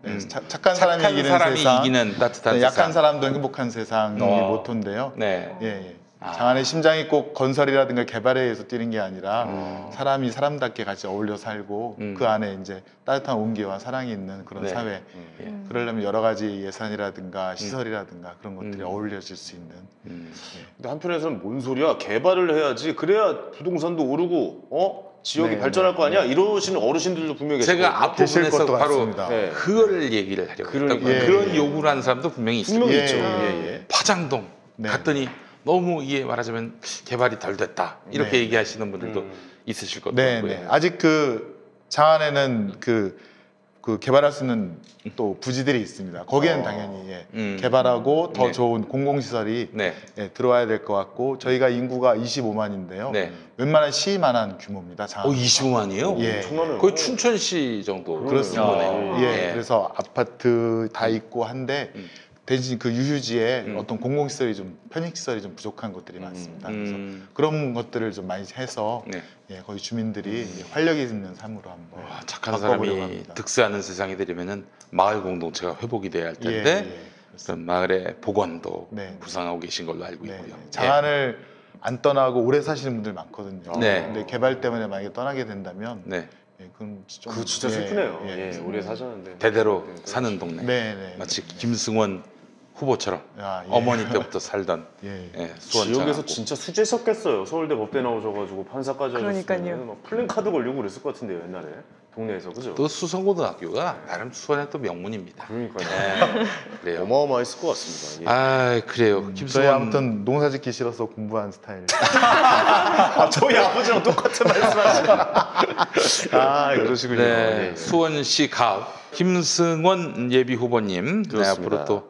착한 사람이 이기는 세상, 이기는 따뜻한 약한 세상. 사람도 행복한 세상이 모토인데요. 네. 장안의 심장이 꼭 건설이라든가 개발에 의해서 뛰는 게 아니라 사람이 사람답게 같이 어울려 살고 그 안에 이제 따뜻한 온기와 사랑이 있는 그런 사회. 그러려면 여러 가지 예산이라든가 시설이라든가 그런 것들이 어울려질 수 있는. 근데 한편에서는 뭔 소리야? 개발을 해야지. 그래야 부동산도 오르고 지역이 발전할 거 아니야? 이러시는 어르신들도 분명히 계실 제가 거예요. 계실 앞부분에서 것도 바로 같습니다. 네. 그거를 얘기를 하려고 했던 그러니까요. 거예요. 그런 요구를 하는 사람도 분명히 있어요. 분명히 예, 있죠. 예. 파장동 네. 갔더니 너무 이게 말하자면 개발이 덜 됐다 이렇게 네. 얘기하시는 분들도 있으실 것 같고요. 네. 아직 그 장안에는 그 그 개발할 수 있는 또 부지들이 있습니다. 거기에는 당연히 개발하고 더 좋은 공공시설이 들어와야 될 것 같고 저희가 인구가 25만인데요. 웬만한 시만한 규모입니다. 25만이요? 예. 거의 춘천시 정도. 그렇습니다. 예. 그래서 아파트 다 있고 한데 대신 그 유휴지에 어떤 공공시설이 좀 편익시설이 좀 부족한 것들이 많습니다. 그래서 그런 것들을 좀 많이 해서 거기 주민들이 활력이 있는 삶으로 한번 착한 사람이 득세하는 세상이 되려면은 마을 공동체가 회복이 돼야 할 텐데 그런 마을의 복원도 구상하고 계신 걸로 알고 있고요. 장안을 안 떠나고 오래 사시는 분들 많거든요. 근데 개발 때문에 만약에 떠나게 된다면 그건 좀 그 진짜 슬프네요. 오래 사셨는데 대대로 사는 동네. 마치 김승원 후보처럼 어머니 때부터 살던 수원 지역에서 진짜 수재셨겠어요. 서울대 법대 나오셔가지고 판사까지 하셨으면 막 플랜카드 걸리고 그랬을 것 같은데요, 옛날에 동네에서. 그죠? 또 수성고등학교가 나름 수원의 또 명문입니다. 그러니까요. 그래요. 어마어마했을 것 같습니다. 그래요. 저희 아무튼 농사짓기 싫어서 공부한 스타일. 저희 아버지랑 똑같은 말씀하시네요. 그러시군요. 수원시 가업 김승원 예비 후보님 앞으로 또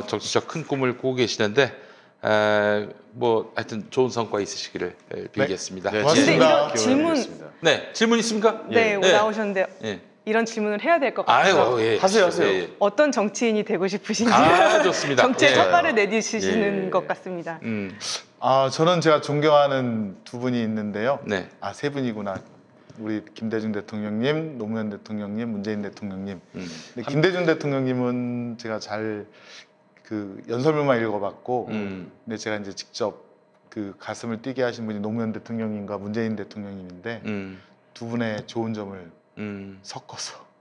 정치적 큰 꿈을 꾸고 계시는데 뭐 하여튼 좋은 성과 있으시기를 빌겠습니다. 고맙습니다. 질문 있습니까? 나오셨는데 이런 질문을 해야 될 것 같아요. 하세요. 어떤 정치인이 되고 싶으신지 좋습니다. 정치에 성과를 내주시는 것 같습니다. 저는 제가 존경하는 두 분이 있는데요. 세 분이구나. 우리 김대중 대통령님, 노무현 대통령님, 문재인 대통령님. 근데 김대중 대통령님은 제가 잘 그 연설문만 읽어봤고, 근데 제가 이제 직접 그 가슴을 뛰게 하신 분이 노무현 대통령님과 문재인 대통령님인데 두 분의 좋은 점을 섞어서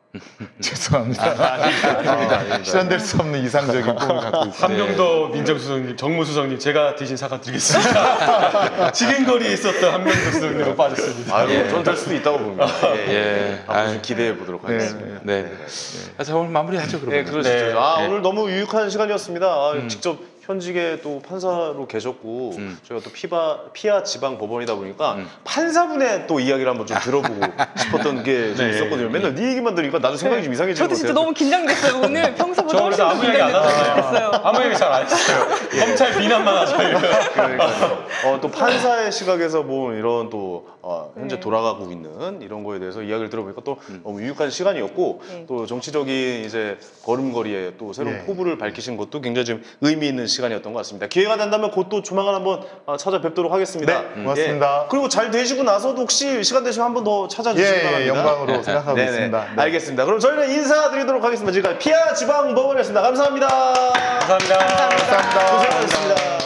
죄송합니다. 실현될 수 없는 이상적인 꿈을 갖고 있습니다. 한명도 민정수석님, 정무수석님 제가 대신 사과드리겠습니다. 지근거리에 있었던 한명도 수석님으로 빠졌습니다. 전 될 수도 있다고 봅니다. 앞으로 좀 기대해 보도록 하겠습니다. 자, 오늘 마무리하죠. 그러면. 그러시죠. 오늘 너무 유익한 시간이었습니다. 직접 현직에 또 판사로 계셨고 저희가 또 피하 지방 법원이다 보니까 판사분의 또 이야기를 한번 좀 들어보고 싶었던 게 좀 있었거든요. 맨날 네 얘기만 들으니까 나도 생각이 좀 이상해지는 것 저도 같아요. 진짜 너무 긴장됐어요. 오늘 평소보다 훨씬 더 아무 얘기 안 긴장됐어요. 하잖아요. 아무 얘기 잘 안 했어요. 검찰 비난만 하죠. 또 판사의 시각에서 뭐 이런 또 현재 돌아가고 있는 이런 거에 대해서 이야기를 들어보니까 또 너무 유익한 시간이었고 또 정치적인 이제 걸음걸이에 또 새로운 포부를 밝히신 것도 굉장히 좀 의미 있는 시간이었던 것 같습니다. 기회가 된다면 곧 또 조만간 한번 찾아뵙도록 하겠습니다. 고맙습니다. 그리고 잘 되시고 나서도 혹시 시간 되시면 한 번 더 찾아주시기 바랍니다. 영광으로 생각하고 있습니다. 알겠습니다. 그럼 저희는 인사드리도록 하겠습니다. 지금까지 피하 지방 법원이었습니다. 감사합니다. 감사합니다. 고생하셨습니다.